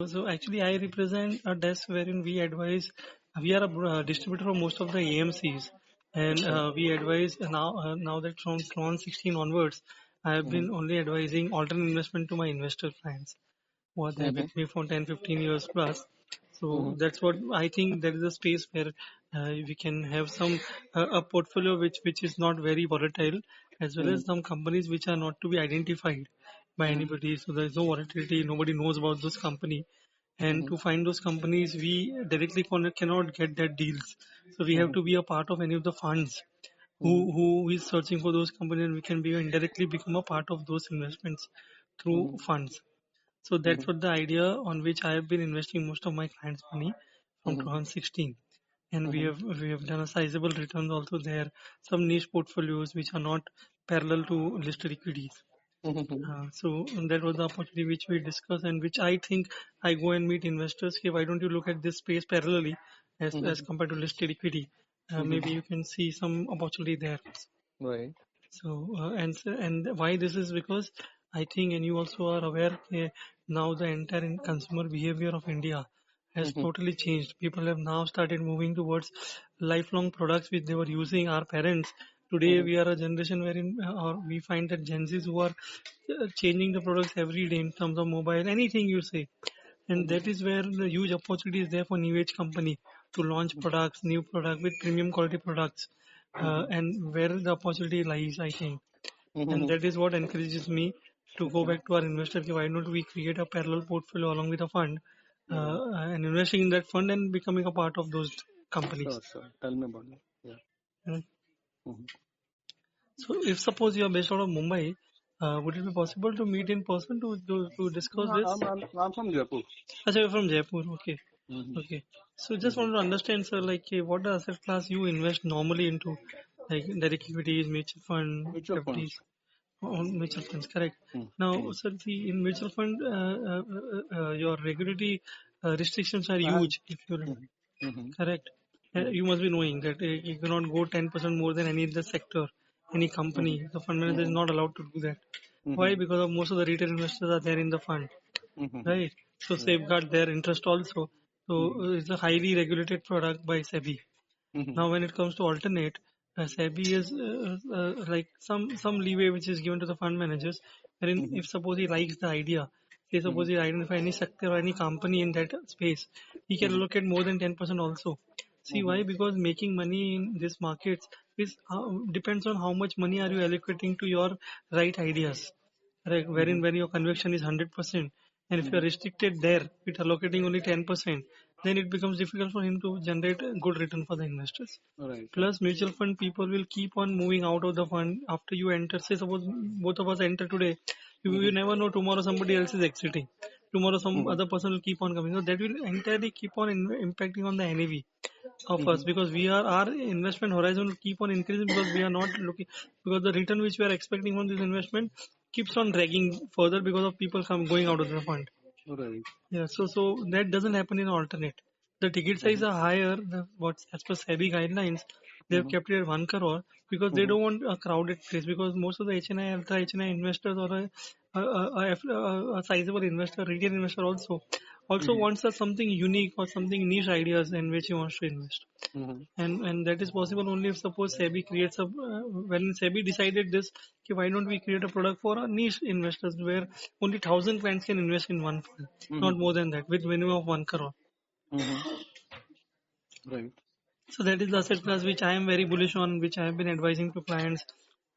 So actually, I represent a desk wherein we advise. We are a distributor for most of the AMCs, and Okay. we advise now that from 2016 onwards, I have Mm-hmm. been only advising alternate investment to my investor clients who are there Mm-hmm. with me for 10, 15 years plus. Mm-hmm. So that's what I think. There is a space where we can have some a portfolio which is not very volatile, as well Mm-hmm. as some companies which are not to be identified by anybody. So there is no volatility. Nobody knows about those company. And Mm-hmm. to find those companies, we directly cannot get that deals. So we have Mm-hmm. to be a part of any of the funds Mm-hmm. who is searching for those companies, and we can be indirectly become a part of those investments through Mm-hmm. funds. So Mm-hmm. that's what the idea on which I have been investing most of my clients' money from Mm-hmm. 2016, and we Mm-hmm. have done a sizable returns also there. Some niche portfolios which are not parallel to listed equities. Mm-hmm. So that was the opportunity which we discussed, and which I think I go and meet investors. Okay, why don't you look at this space parallelly as Mm-hmm. compared to listed equity? Maybe Mm-hmm. you can see some opportunity there. Right. So, and why this is because I think, and you also are aware, now the entire consumer behavior of India has Mm-hmm. totally changed. People have now started moving towards lifelong products which they were using. Our parents today, Mm-hmm. we are a generation wherein, or we find that Gen Zs who are changing the products every day in terms of mobile, anything you say, and Mm-hmm. that is where the huge opportunity is there for new age company to launch products, new product with premium quality products, Mm-hmm. and where the opportunity lies, I think, and Mm-hmm. that is what encourages me to go Okay. back to our investor. Why don't we create a parallel portfolio along with a fund, Right. and investing in that fund and becoming a part of those Sure, companies. sure. Tell me about it. Yeah. Right? Mm-hmm. So, if suppose you are based out of Mumbai, would it be possible to meet in person to discuss No, this? I'm from Jaipur. Achha, you're from Jaipur. Okay. Mm-hmm. Okay. So just Mm-hmm. want to understand, sir, like what the asset class you invest normally into, like direct equities, mutual fund, Mutual FDs, funds. on mutual funds, correct? Now, Mm-hmm. sir, see, in mutual fund, your regulatory restrictions are I have. huge. If you're Mm-hmm. Mm-hmm. correct, Mm-hmm. you must be knowing that you cannot go 10% more than any other sector, any company. The fund manager is Mm-hmm. not allowed to do that. Why? Mm-hmm. Because of most of the retail investors are there in the fund, Mm-hmm. right? So Right. safeguard their interest also. So Mm-hmm. it's a highly regulated product by SEBI. Mm-hmm. Now, when it comes to alternate, SEBI is like some leeway which is given to the fund managers. Wherein, Mm-hmm. if suppose he likes the idea, say Mm-hmm. suppose he identify any sector or any company in that space, he can Mm-hmm. allocate more than 10% also. See Mm-hmm. why? Because making money in these markets is depends on how much money are you allocating to your right ideas. Right, Mm-hmm. wherein when your conviction is 100%, and if you are Mm-hmm. restricted there with allocating only 10%, then it becomes difficult for him to generate a good return for the investors. Right. Right. Plus, mutual fund people will keep on moving out of the fund after you enter. Say, suppose both of us enter today, you Mm-hmm. never know tomorrow somebody else is exiting. Tomorrow some Mm-hmm. other person will keep on coming. So that will entirely keep on impacting on the NAV of us, Mm-hmm. because we are our investment horizon will keep on increasing, because we are not looking, because the return which we are expecting from this investment keeps on dragging further because of people come going out of the fund. Right. Yeah, so that doesn't happen in alternate. The ticket size Mm-hmm. are higher. What's as per SEBI guidelines, they have Mm-hmm. kept it at 1 crore, because they Mm-hmm. don't want a crowded place. Because most of the HNI, ultra HNI investors, or a sizable investor, retail investor also Mm-hmm. wants something unique or something niche ideas in which he wants to invest. Mm-hmm. And that is possible only if suppose SEBI creates a when SEBI decided this, okay, why don't we create a product for a niche investors where only 1,000 clients can invest in one fund, not Mm-hmm. more than that, with minimum of 1 crore. Mm-hmm. Right. So that is the asset class which I am very bullish on, which I have been advising to clients.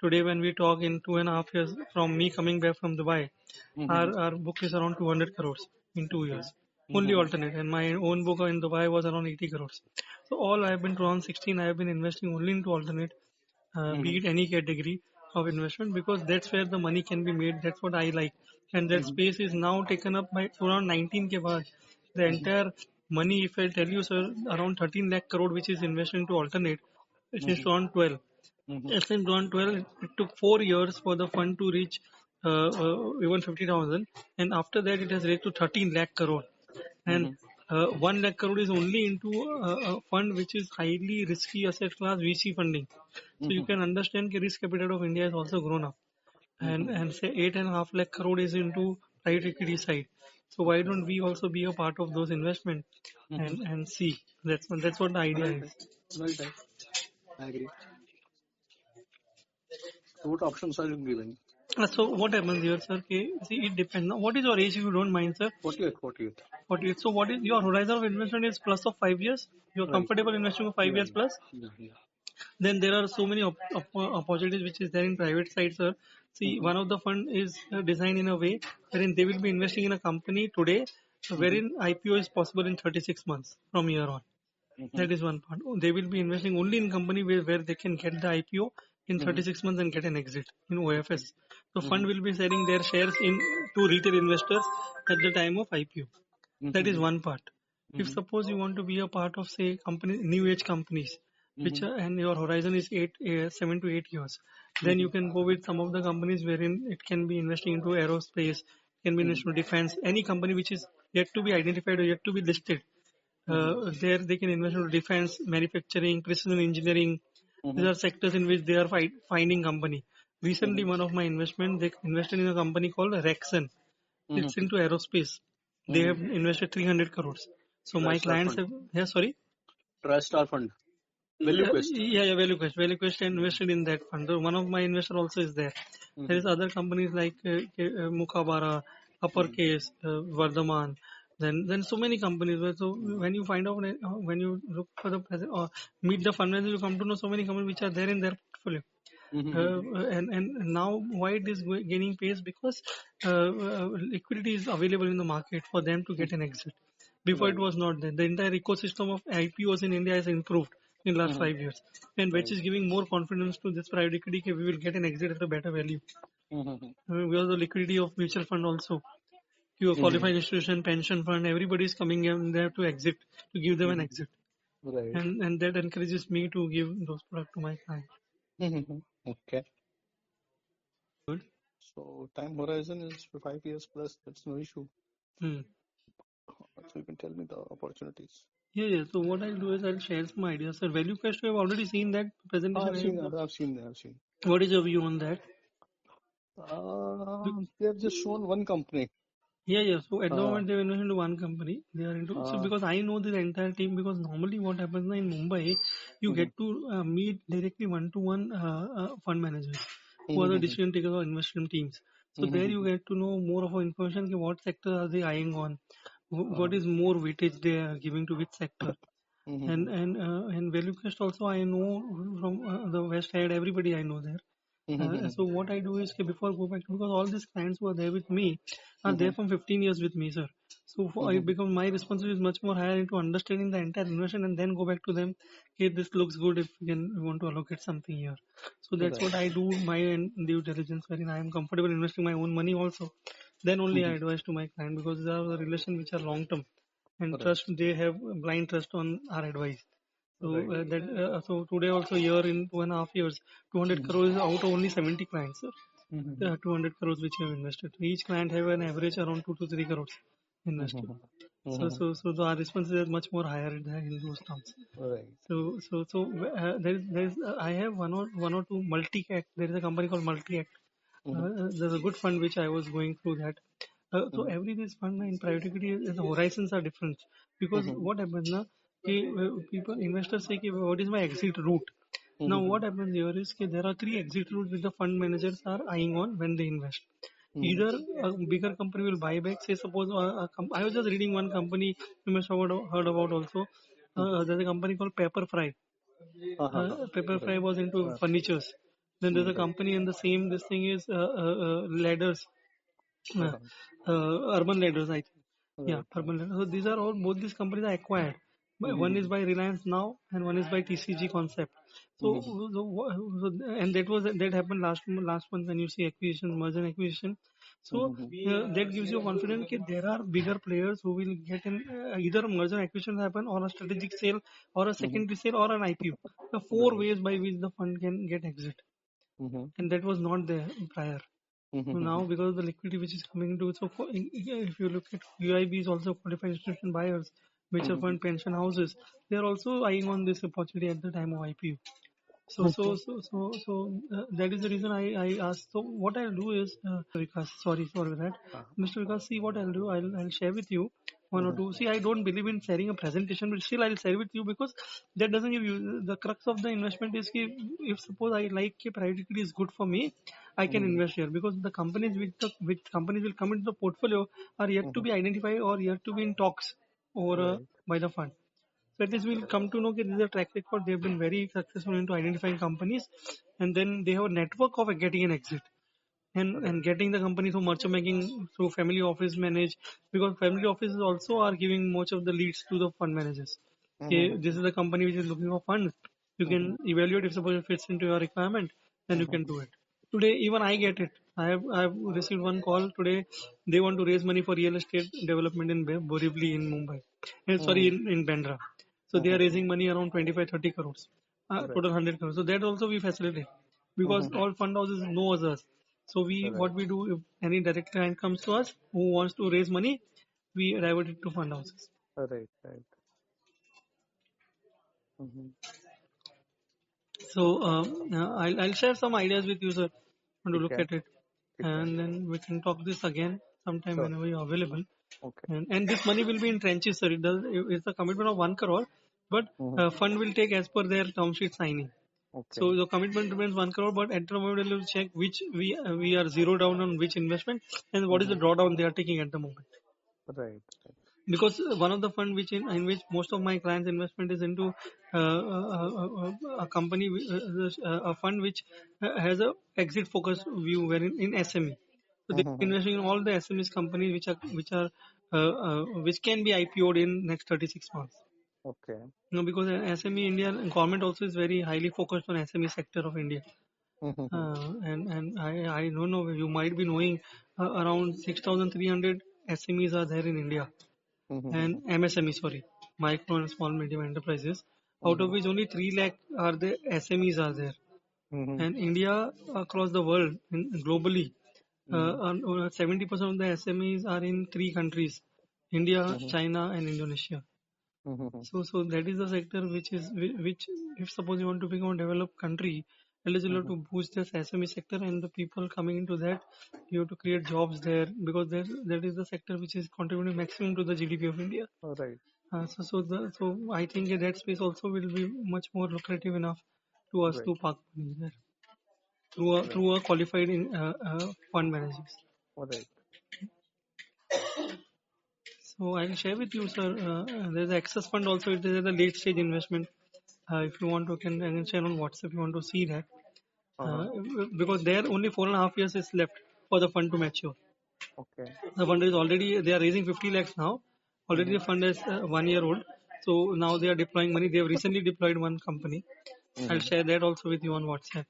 Today, when we talk in 2.5 years from me coming back from Dubai, Mm-hmm. our book is around 200 crores in two Okay. years. Only Mm-hmm. alternate, and my own book in Dubai was around 80 crores. So all I have been 2016, I have been investing only into alternate, be Mm-hmm. it any category of investment, because that's where the money can be made. That's what I like, and that Mm-hmm. space is now taken up by around 19 ke baad. The entire money, if I tell you, sir, around 13 lakh crore which is invested into alternate, it's in Mm-hmm. 2012. Mm-hmm. It's in 2012. It took 4 years for the fund to reach even 50,000, and after that it has raised to 13 lakh crore. And Mm-hmm. 1 lakh crore is only into a fund which is highly risky asset class, VC funding. So you Mm-hmm. can understand the risk appetite of India has also grown up. And Mm-hmm. say 8.5 lakh crore is into private equity side. So why don't we also be a part of those investment and see? That's what the idea Right, is. right, right. I agree. So what options are you giving? So what happens here, sir? Okay, see, it depends. Now, what is your age if you don't mind, sir? 48, 48. 48. So what is your horizon of investment is plus of 5 years? You're Right. comfortable investing for 5 years Yeah, plus? yeah, yeah. Then there are so many opportunities which is there in private side, sir. See, one of the fund is designed in a way wherein they will be investing in a company today, wherein IPO is possible in 36 months from here on. That is one part. They will be investing only in company where they can get the IPO in 36 months and get an exit in OFS. So fund will be selling their shares in to retail investors at the time of IPO. That is one part. If suppose you want to be a part of say company new age companies, which are, and your horizon is 7 to 8 years, then you can go with some of the companies wherein it can be investing into aerospace, can be investing into defense, any company which is yet to be identified or yet to be listed. There they can invest into defense, manufacturing, precision engineering. These are sectors in which they are finding company. Recently, one of my investment, they invested in a company called Rexon. It's into aerospace. They have invested 300 crores. So my TriStar clients Fund. have, yeah, sorry. TriStar Fund. Value Quest. Yeah, Value Quest invested in that fund. So one of my investor also is there. There is other companies like Mukhabara, Uppercase, Vardhaman. Then so many companies. So when you find out when you look for the present or meet the fund manager, you come to know so many companies which are there in their portfolio. And now why it is gaining pace because liquidity is available in the market for them to get an exit. Before it Right. was not there. The entire ecosystem of IPOs in India has improved in last 5 years, and which Right. is giving more confidence to this private equity that we will get an exit at a better value. Because the liquidity of mutual fund also, your qualified institution, pension fund, everybody is coming in there to exit, to give them an exit, Right. and that encourages me to give those products to my client. Okay. Good. So time horizon is for 5 years plus. That's no issue. Hmm. So you can tell me the opportunities. Yeah. So what I'll do is I'll share some ideas. Sir, value quest, we have already seen that presentation. I've seen that. I've seen that. I've seen. What is your view on that? They have just shown one company. Yeah. So at the Uh, moment they are investing into one company. They are into so because I know this entire team because normally what happens na in Mumbai, you get to meet directly one-to-one fund managers who are the decision takers or investment teams. So there you get to know more of information. Ki what sector are they eyeing on? What is more weightage they are giving to which sector? And value quest also I know from the west side. Everybody I know there. So what I do is before I go back because all these clients who are there with me are there from 15 years with me, sir. So I become my responsibility is much more higher into understanding the entire investment and then go back to them. Okay, this looks good if we want to allocate something here. So that's right. what I do my due diligence wherein I am comfortable investing my own money also. Then only I advise to my client because these are the relations which are long term and Right. trust they have blind trust on our advice. So Right. so today also year in 2.5 years, 200 crores is out of only 70 clients, sir. 200 crores which you have invested. Each client have an average around 2 to 3 crores invested. So our response is much more higher in those terms. Right. There's I have one or two multi-act. There is a company called multi-act. There's a good fund which I was going through that. So every this fund in private equity, the horizons are different because what happens now? People investors say, what is my exit route? Now what happens here is there are three exit routes which the fund managers are eyeing on when they invest. Either a bigger company will buy back. Say suppose I was just reading one company you must have heard about also. There's a company called Pepperfry. Pepperfry Right. was into furnitures. Then there's a Right. company and the same this thing is ladders, uh, urban ladders I think. Yeah, Right. Right. urban ladders. So these are all both these companies are acquired. One is by Reliance now and one is by TCG Concept. So, and that happened last month when you see acquisition, merger and acquisition. So that gives you confidence that there are bigger players who will get in either a merger and acquisition happen or a strategic sale or a secondary sale or an IPO. The four Right. ways by which the fund can get exit, and that was not there prior. So now because of the liquidity which is coming into it, so if you look at UIB is also qualified institution buyers, mutual fund pension houses, they are also eyeing on this opportunity at the time of IPO. That is the reason I asked. So what I'll do is, Vikas, sorry for that, Mr. Vikas. See what I'll do. I'll share with you one or two. See, I don't believe in sharing a presentation, but still I'll share with you because that doesn't give you the crux of the investment is कि if suppose I like कि private equity is good for me, I can invest here because the companies which companies will come into the portfolio are yet to be identified or yet to be in talks over Right. by the fund. So at least we'll come to know that this is a track record. They've been very successful into identifying companies, and then they have a network of getting an exit and Right. getting the company through merchant banking, through family office manage, because family offices also are giving much of the leads to the fund managers. Okay, this is the company which is looking for funds. You can evaluate if suppose it fits into your requirement, then you can do it. Today, even I get it. I have received one call today. They want to raise money for real estate development in Borivali in Mumbai. Sorry, in Bandra. So they are raising money around 25-30 crores, Right. total 100 crores. So that also we facilitate because all fund houses know us. So Right. what we do if any direct client comes to us who wants to raise money, we divert it to fund houses. Right. Right. Mm-hmm. So I'll share some ideas with you, sir, to ठीक look है. at it, ठीक है. and then we can talk this again sometime Sure. whenever you're available. Okay. And this money will be in trenches, sir. It's a commitment of 1 crore, but fund will take as per their term sheet signing. Okay. So the commitment remains 1 crore, but at the moment we will check which we are zero down on which investment and what is the drawdown they are taking at the moment. Right. Because one of the fund in which most of my clients investment is into a company a fund which has a exit focus view wherein in SME, so they're investing in all the SMEs companies which can be IPO'd in next 36 months. Okay. Because SME India government also is very highly focused on SME sector of India. And I don't know, you might be knowing around 6,300 SMEs are there in India, and MSME, sorry, micro and small medium enterprises, out of which only 3 lakh are the SMEs are there. And India across the world, globally, 70% of the SMEs are in 3 countries: India, China, and Indonesia. So that is the sector which if suppose you want to become a developed country, at least you have to boost this SME sector and the people coming into that, you have to create jobs there because that is the sector which is contributing maximum to the GDP of India. Right. So I think that space also will be much more lucrative enough to us Right. to park money there Right. through a qualified fund managers. Right. So I'll share with you, sir. There's access fund also. It is a late stage investment. If you want to, I can share on WhatsApp. If you want to see that, uh, because there only 4.5 years is left for the fund to mature. Okay. The fund is already they are raising 50 lakhs now. Already the fund is 1 year old. So now they are deploying money. They have recently deployed one company. I'll share that also with you on WhatsApp.